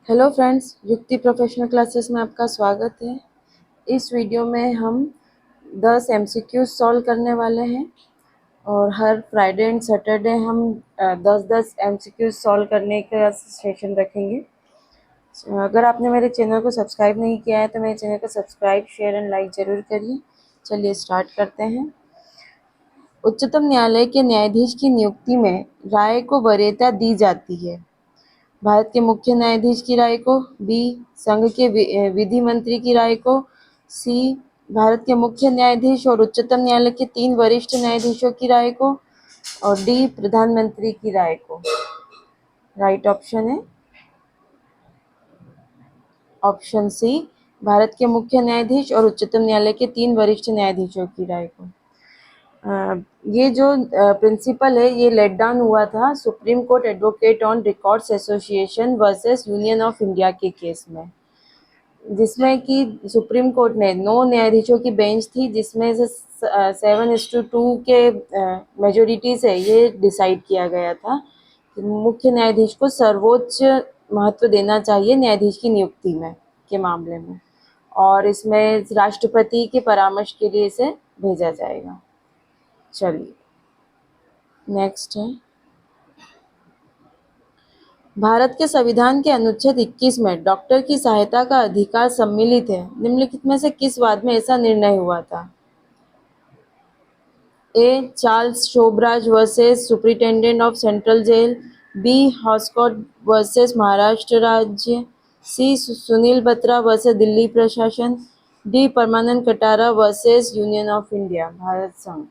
Hello friends, युक्ति professional classes में आपका स्वागत है। इस वीडियो में हम 10 एमसीक्यूज सॉल्व करने वाले हैं और हर फ्राइडे एंड सैटरडे हम 10-10 एमसीक्यूज सॉल्व करने का सेशन रखेंगे। अगर आपने मेरे चैनल को सब्सक्राइब नहीं किया है तो मेरे चैनल को सब्सक्राइब, शेयर एंड लाइक ज़रूर करिए। चलिए स्टार्ट करते हैं। उच्चतम न्यायालय के न्यायाधीश की नियुक्ति में राय को वरीयता दी जाती है। भारत के मुख्य न्यायाधीश की राय को, बी संघ के विधि मंत्री की राय को, सी भारत के मुख्य न्यायाधीश और उच्चतम न्यायालय के 3 वरिष्ठ न्यायाधीशों की राय को, और डी प्रधानमंत्री की राय को। राइट ऑप्शन है ऑप्शन सी, भारत के मुख्य न्यायाधीश और उच्चतम न्यायालय के 3 वरिष्ठ न्यायाधीशों की राय को। ये जो प्रिंसिपल है ये लेट डाउन हुआ था supreme court advocate on records association versus union of India के केस में, जिसमें कि सुप्रीम कोर्ट ने 9 न्यायाधीशों की बेंच थी, जिसमें से 7:2 के मेजोरिटी से ये डिसाइड किया गया था कि मुख्य न्यायाधीश को सर्वोच्च महत्व देना चाहिए न्यायाधीश की नियुक्ति में के मामले में, और इसमें राष्ट्रपति के परामर्श के लिए इसे भेजा जाएगा। चलिए नेक्स्ट है, भारत के संविधान के अनुच्छेद 21 में डॉक्टर की सहायता का अधिकार सम्मिलित है। निम्नलिखित में से किस वाद में ऐसा निर्णय हुआ था? A Charles Sobhraj versus superintendent of central jail, B Hoskot versus Maharashtra राज्य, सी सुनील बत्रा वर्सेस दिल्ली प्रशासन, D Parmanand Katara versus union of India Bharat संघ।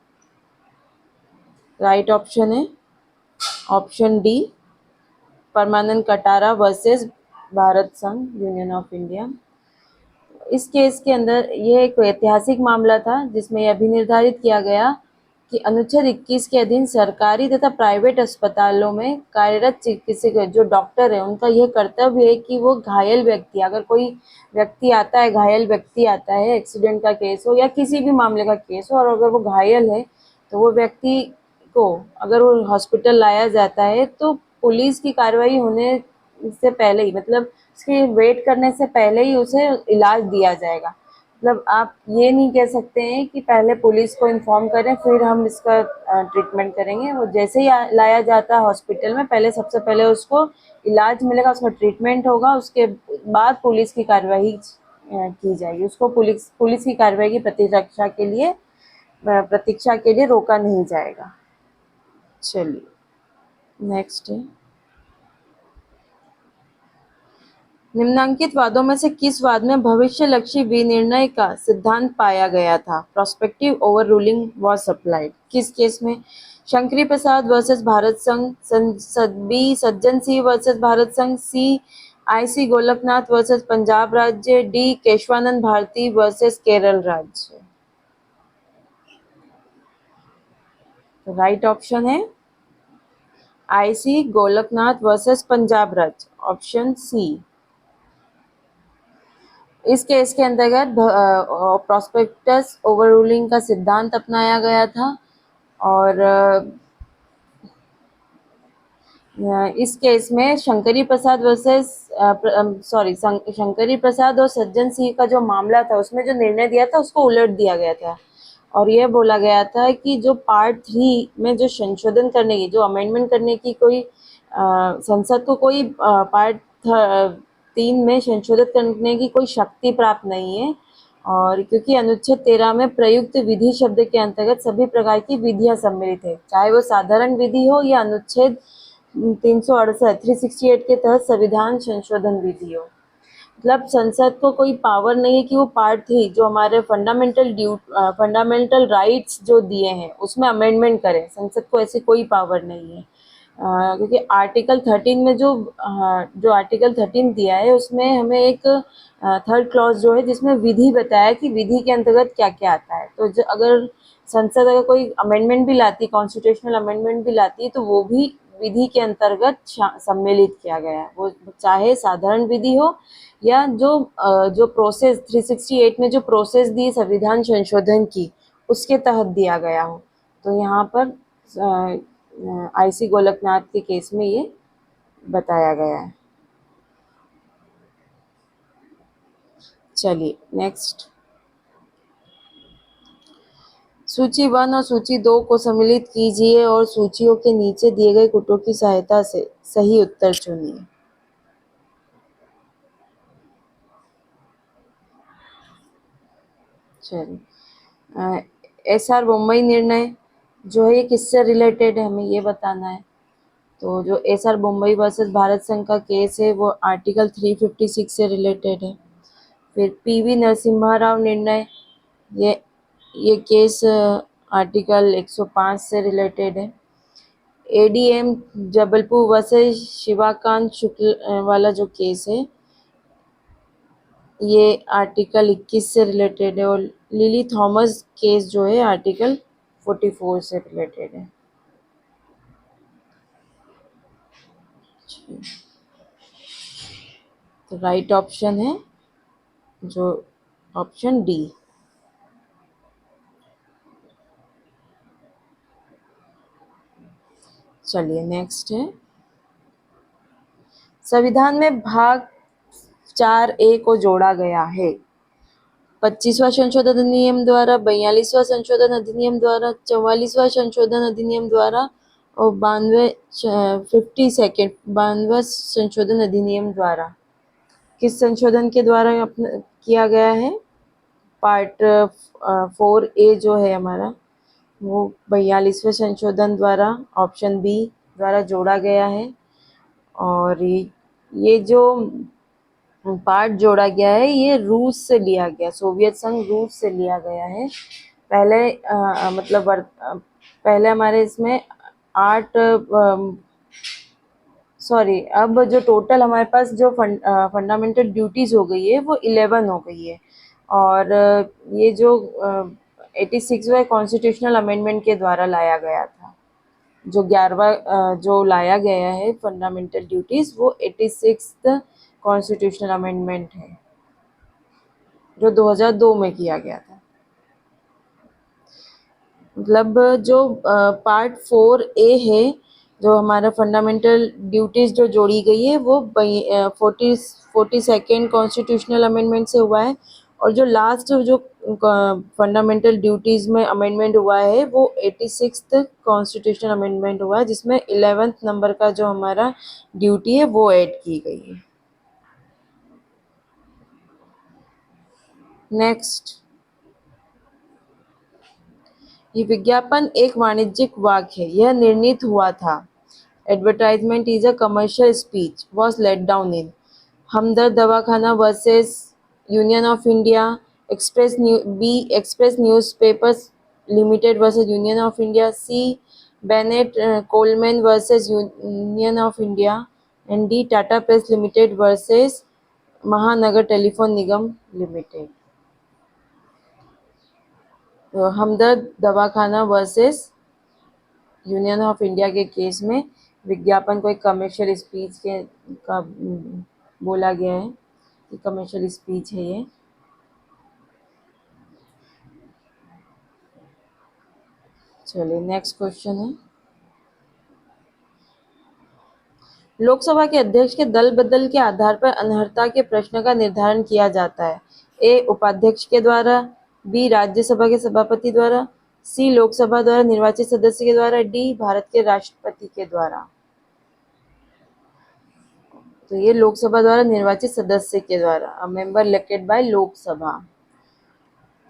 राइट ऑप्शन है option D, Parmanand Katara versus Bharat संघ यूनियन ऑफ इंडिया। इस केस के अंदर ये एक ऐतिहासिक मामला था जिसमें यह भी निर्धारित किया गया कि अनुच्छेद 21 के अधीन सरकारी तथा प्राइवेट अस्पतालों में कार्यरत चिकित्सक जो डॉक्टर है उनका यह कर्तव्य है कि वो घायल व्यक्ति, अगर कोई व्यक्ति आता है, घायल व्यक्ति आता है, एक्सीडेंट का केस हो या किसी भी मामले का केस हो, और अगर वो घायल है तो वो व्यक्ति को अगर वो हॉस्पिटल लाया जाता है तो पुलिस की कार्रवाई होने से पहले ही, मतलब उसके वेट करने से पहले ही उसे इलाज दिया जाएगा। मतलब आप ये नहीं कह सकते हैं कि पहले पुलिस को इन्फॉर्म करें फिर हम इसका ट्रीटमेंट करेंगे। वो जैसे ही लाया जाता है हॉस्पिटल में, पहले सबसे पहले उसको इलाज मिलेगा, उसका ट्रीटमेंट होगा, उसके बाद पुलिस की कार्रवाई की जाएगी। उसको पुलिस की कार्रवाई की प्रतीक्षा के लिए रोका नहीं जाएगा। चलिए नेक्स्ट है, निम्नांकित वादों में से किस वाद में भविष्यलक्षी विनिर्णय का सिद्धांत पाया गया था? Prospective over ruling was applied. किस केस में? शंकरी प्रसाद वर्सेस भारत संघ, बी सज्जन सिंह वर्सेस भारत संघ, सी IC गोलकनाथ वर्सेस पंजाब राज्य, डी केशवानंद भारती वर्सेस केरल राज्य। राइट ऑप्शन है IC गोलकनाथ वर्सेस पंजाब राज्य, ऑप्शन सी। इस केस के अंतर्गत प्रोस्पेक्टस ओवर रूलिंग का सिद्धांत अपनाया गया था, और इस केस में शंकरी प्रसाद शंकरी प्रसाद और सज्जन सिंह का जो मामला था उसमें जो निर्णय दिया था उसको उलट दिया गया था, और यह बोला गया था कि जो पार्ट 3 में जो संशोधन करने की, जो अमेंडमेंट करने की कोई संसद को कोई पार्ट 3 में संशोधित करने की कोई शक्ति प्राप्त नहीं है, और क्योंकि अनुच्छेद 13 में प्रयुक्त विधि शब्द के अंतर्गत सभी प्रकार की विधियां सम्मिलित है, चाहे वो साधारण विधि हो या अनुच्छेद 368 के तहत संविधान संशोधन विधि हो। मतलब संसद को कोई पावर नहीं है कि वो पार्ट 3 जो हमारे फंडामेंटल राइट्स जो दिए हैं उसमें अमेंडमेंट करें। संसद को ऐसी कोई पावर नहीं है, क्योंकि आर्टिकल 13 में जो आर्टिकल 13 दिया है उसमें हमें एक थर्ड क्लॉज जो है जिसमें विधि बताया कि विधि के अंतर्गत क्या क्या आता है। तो अगर संसद अगर कोई अमेंडमेंट भी लाती, कॉन्स्टिट्यूशनल अमेंडमेंट भी लाती है, तो वो भी विधि के अंतर्गत सम्मिलित किया गया है, वो चाहे साधारण विधि हो या जो प्रोसेस 368 में जो प्रोसेस दी संविधान संशोधन की उसके तहत दिया गया हो। तो यहाँ पर IC गोलकनाथ के केस में ये बताया गया है। चलिए नेक्स्ट, सूची 1 और सूची 2 को सम्मिलित कीजिए और सूचियों के नीचे दिए गए कुटों की सहायता से सही उत्तर चुनिए। चलिए, एसआर मुंबई निर्णय जो है ये किससे रिलेटेड है, हमें ये बताना है। तो जो एसआर मुंबई वर्सेस भारत संघ का केस है वो आर्टिकल 356 से रिलेटेड है। फिर पीवी नरसिम्हा राव निर्णय, ये केस आर्टिकल 105 से रिलेटेड है। एडीएम जबलपुर वर्सेस शिवाकांत शुक्ल वाला जो केस है ये आर्टिकल 21 से रिलेटेड है। और लिली थॉमस केस जो है आर्टिकल 44 से रिलेटेड है। तो राइट ऑप्शन है जो ऑप्शन डी। चलिए नेक्स्ट है, संविधान में भाग 4A को जोड़ा गया है। 25वां संशोधन अधिनियम द्वारा, 42वां संशोधन अधिनियम द्वारा, 44वां संशोधन अधिनियम द्वारा और 92वां संशोधन अधिनियम द्वारा। किस संशोधन के द्वारा किया गया है? पार्ट 4A जो है हमारा वो 42वें संशोधन द्वारा, ऑप्शन बी द्वारा जोड़ा गया है। और ये जो पार्ट जोड़ा गया है ये रूस से लिया गया, सोवियत संघ रूस से लिया गया है। पहले पहले हमारे इसमें 8 सॉरी, अब जो टोटल हमारे पास जो फंडामेंटल ड्यूटीज़ हो गई है वो 11 हो गई है। और ये जो 86वें कॉन्स्टिट्यूशनल अमेंडमेंट के द्वारा लाया गया था। जो 11वां जो लाया गया है फंडामेंटल ड्यूटीज़ वो 86th कॉन्स्टिट्यूशनल अमेंडमेंट है जो 2002 में किया गया था। मतलब जो पार्ट 4A है जो हमारा फंडामेंटल ड्यूटीज़ जो जोड़ी गई है वो 42nd कॉन्स्टिट्यूशनल अमेंडमेंट से हुआ है। और जो लास्ट जो फंडामेंटल ड्यूटीज़ में अमेंडमेंट हुआ है वो 86th कॉन्स्टिट्यूशनल अमेंडमेंट हुआ है जिसमें 11th नंबर का जो हमारा ड्यूटी है वो ऐड की गई है। नेक्स्ट, ये विज्ञापन एक वाणिज्यिक वाक्य है, यह निर्णीत हुआ था। Advertisement is a commercial speech was laid down in Hamdard Dawakhana versus union of India, express newspapers limited versus union of India, C Bennett Coleman versus union of India and D Tata press limited versus Mahanagar telephone Nigam limited. Hamdard Dawakhana versus union of India के case में विज्ञापन को एक commercial speech के का बोला गया है कि कमर्शियल स्पीच है ये। चलिए नेक्स्ट क्वेश्चन है, लोकसभा के अध्यक्ष के दल बदल के आधार पर अनर्हता के प्रश्न का निर्धारण किया जाता है। ए उपाध्यक्ष के द्वारा, बी राज्यसभा के सभापति द्वारा, सी लोकसभा द्वारा निर्वाचित सदस्य के द्वारा, डी भारत के राष्ट्रपति के द्वारा। तो ये लोकसभा द्वारा निर्वाचित सदस्य के द्वारा, a member elected by Lok Sabha.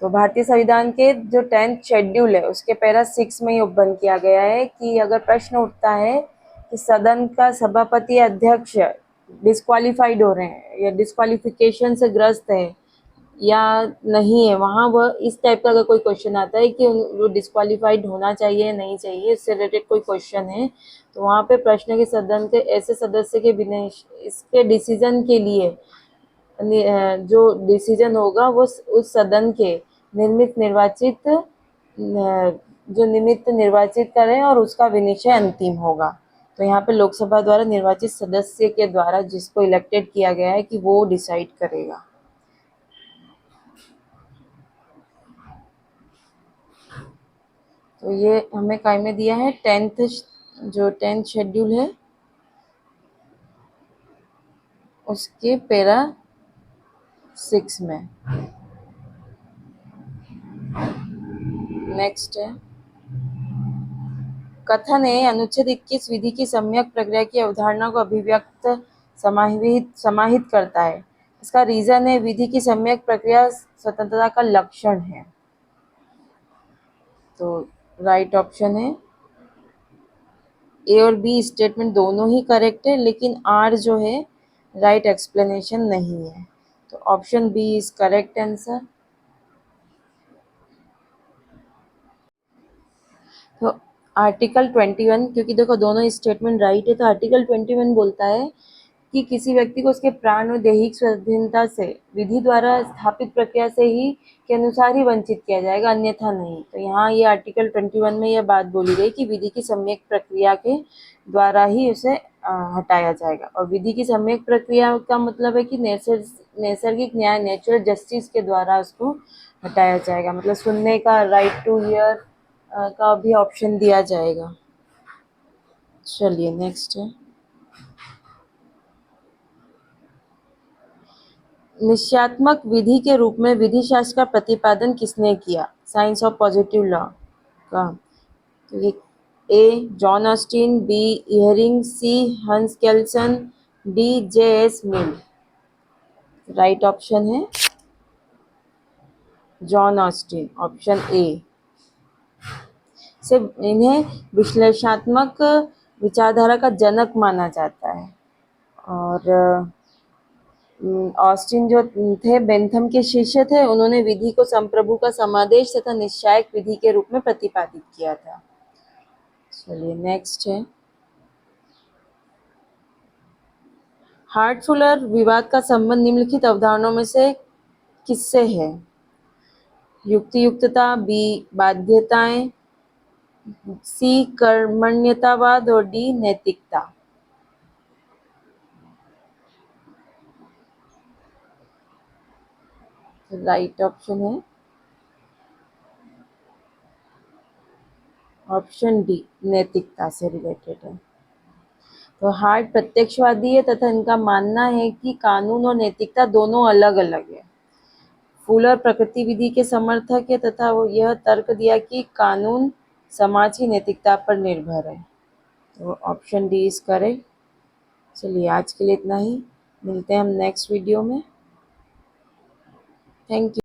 तो भारतीय संविधान के जो 10th शेड्यूल है उसके पैरा 6 में ये बंद किया गया है कि अगर प्रश्न उठता है कि सदन का सभापति अध्यक्ष डिस्क्वालीफाइड हो रहे हैं या डिस्क्वालिफिकेशन से ग्रस्त है या नहीं है, वहाँ वह इस टाइप का अगर कोई क्वेश्चन आता है कि वो डिस्क्वालीफाइड होना चाहिए नहीं चाहिए, इससे रिलेटेड कोई क्वेश्चन है, तो वहाँ पे प्रश्न के सदन के ऐसे सदस्य के बिना इसके डिसीजन के लिए जो डिसीजन होगा वो उस सदन के निमित्त निर्वाचित करें और उसका विनिश्चय अंतिम होगा। तो यहाँ पे लोकसभा द्वारा निर्वाचित सदस्य के द्वारा जिसको इलेक्टेड किया गया है कि वो डिसाइड करेगा। तो ये हमें काय में दिया है 10th शेड्यूल है उसके पैरा 6 में। नेक्स्ट है, कथन है अनुच्छेद 21 विधि की सम्यक प्रक्रिया की अवधारणा को अभिव्यक्त समाहित करता है। इसका रीजन है विधि की सम्यक प्रक्रिया स्वतंत्रता का लक्षण है। तो राइट ऑप्शन है ए और बी स्टेटमेंट दोनों ही करेक्ट है, लेकिन आर जो है राइट एक्सप्लेनेशन नहीं है। तो option B is correct answer. तो आर्टिकल 21, क्योंकि देखो दोनों स्टेटमेंट राइट है, तो आर्टिकल 21 बोलता है कि किसी व्यक्ति को उसके प्राण और दैहिक स्वाधीनता से विधि द्वारा स्थापित प्रक्रिया से ही के अनुसार ही वंचित किया जाएगा, अन्यथा नहीं। तो यहाँ ये आर्टिकल 21 में यह बात बोली गई कि विधि की सम्यक प्रक्रिया के द्वारा ही उसे हटाया जाएगा। और विधि की सम्यक प्रक्रिया का मतलब है कि नैसर्गिक न्याय, नेचुरल जस्टिस के द्वारा उसको हटाया जाएगा। मतलब सुनने का, राइट टू हियर का भी ऑप्शन दिया जाएगा। चलिए नेक्स्ट है, निश्चयात्मक विधि के रूप में विधि शास्त्र का प्रतिपादन किसने किया? साइंस ऑफ पॉजिटिव लॉ का। तो ये ए जॉन ऑस्टिन, बी इयरिंग, सी हंस केल्सन, डी जे एस मिल। राइट ऑप्शन है जॉन ऑस्टिन, ऑप्शन ए। से इन्हें विश्लेषणात्मक विचारधारा का जनक माना जाता है। और ऑस्टिन जो थे बेंथम के शिष्य थे, उन्होंने विधि को संप्रभु का समादेश तथा निश्चायक विधि के रूप में प्रतिपादित किया था। चलिए नेक्स्ट है, हार्ट-फुलर विवाद का संबंध निम्नलिखित अवधारणाओं में से किससे है? युक्तियुक्तता, बी बाध्यताएं, सी कर्मण्यतावाद और डी नैतिकता। राइट ऑप्शन है ऑप्शन डी, नैतिकता से रिलेटेड है। तो हार्ट प्रत्यक्षवादी है तथा इनका मानना है कि कानून और नैतिकता दोनों अलग अलग है। फुलर प्रकृति विधि के समर्थक है तथा वो यह तर्क दिया कि कानून समाज की नैतिकता पर निर्भर है। तो ऑप्शन डी इज करेक्ट। चलिए आज के लिए इतना ही, मिलते हैं हम नेक्स्ट वीडियो में। Thank you.